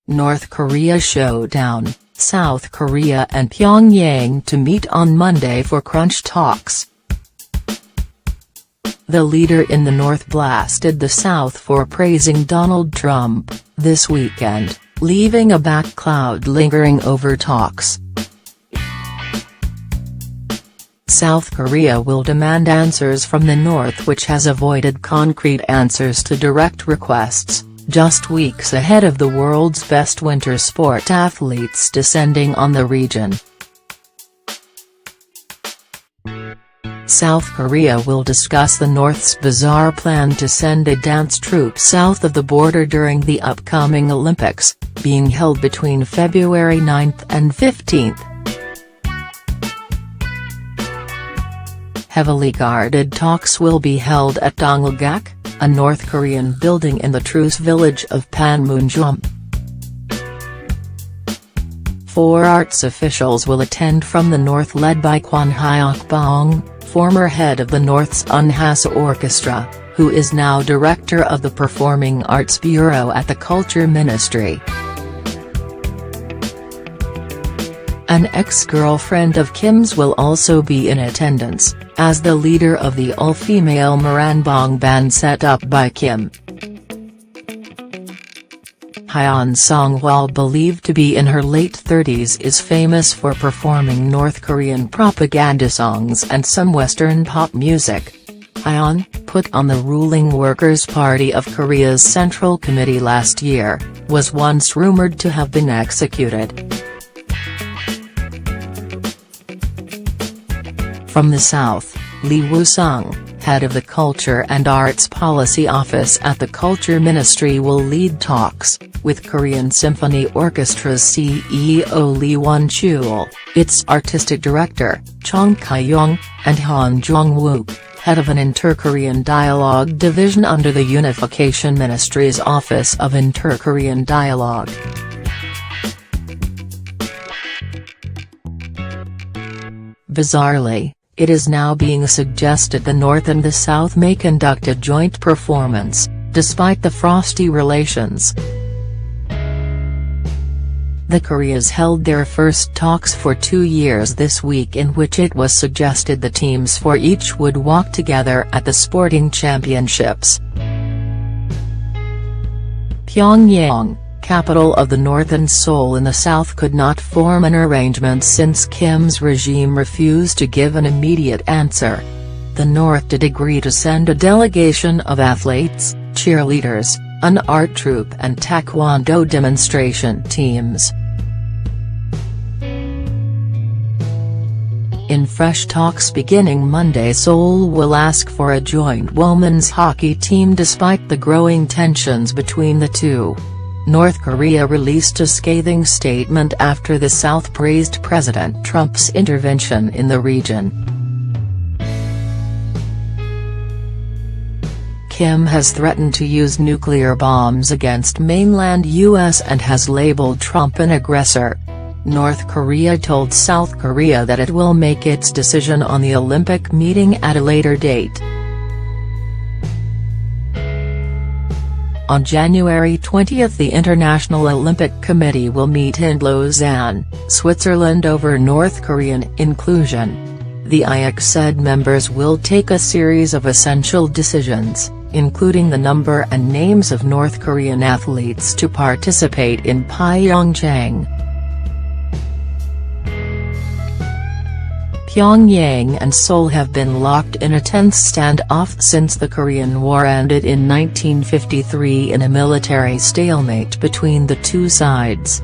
North Korea showdown, South Korea and Pyongyang to meet on Monday for crunch talks. The leader in the North blasted the South for praising Donald Trump this weekend, leaving a back cloud lingering over talks. South Korea will demand answers from the North, which has avoided concrete answers to direct requests, just weeks ahead of the world's best winter sport athletes descending on the region. South Korea will discuss the North's bizarre plan to send a dance troupe south of the border during the upcoming Olympics, being held between February 9th and 15th. Heavily guarded talks will be held at Donggak, a North Korean building in the truce village of Panmunjom. 4 arts officials will attend from the North, led by Kwon Hyok-bong, former head of the North's Unhasa Orchestra, who is now director of the Performing Arts Bureau at the Culture Ministry. An ex-girlfriend of Kim's will also be in attendance, as the leader of the all-female Maranbong band set up by Kim. Hyun Song, while believed to be in her late 30s, is famous for performing North Korean propaganda songs and some Western pop music. Hyun, put on the ruling Workers' Party of Korea's Central Committee last year, was once rumored to have been executed. From the South, Lee Woo-sung, head of the Culture and Arts Policy Office at the Culture Ministry, will lead talks, with Korean Symphony Orchestra's CEO Lee Won-chul, its artistic director, Chung Kye-young, and Han Jong-wook, head of an Inter-Korean Dialogue division under the Unification Ministry's Office of Inter-Korean Dialogue. Bizarrely, it is now being suggested the North and the South may conduct a joint performance, despite the frosty relations. The Koreas held their first talks for 2 years this week, in which it was suggested the teams for each would walk together at the sporting championships. Pyongyang, capital of the North, and Seoul in the South could not form an arrangement since Kim's regime refused to give an immediate answer. The North did agree to send a delegation of athletes, cheerleaders, an art troupe and taekwondo demonstration teams. In fresh talks beginning Monday, Seoul will ask for a joint women's hockey team despite the growing tensions between the two. North Korea released a scathing statement after the South praised President Trump's intervention in the region. Kim has threatened to use nuclear bombs against mainland U.S. and has labeled Trump an aggressor. North Korea told South Korea that it will make its decision on the Olympic meeting at a later date. On January 20, the International Olympic Committee will meet in Lausanne, Switzerland over North Korean inclusion. The IOC said members will take a series of essential decisions, including the number and names of North Korean athletes to participate in Pyeongchang. Pyongyang and Seoul have been locked in a tense standoff since the Korean War ended in 1953 in a military stalemate between the two sides.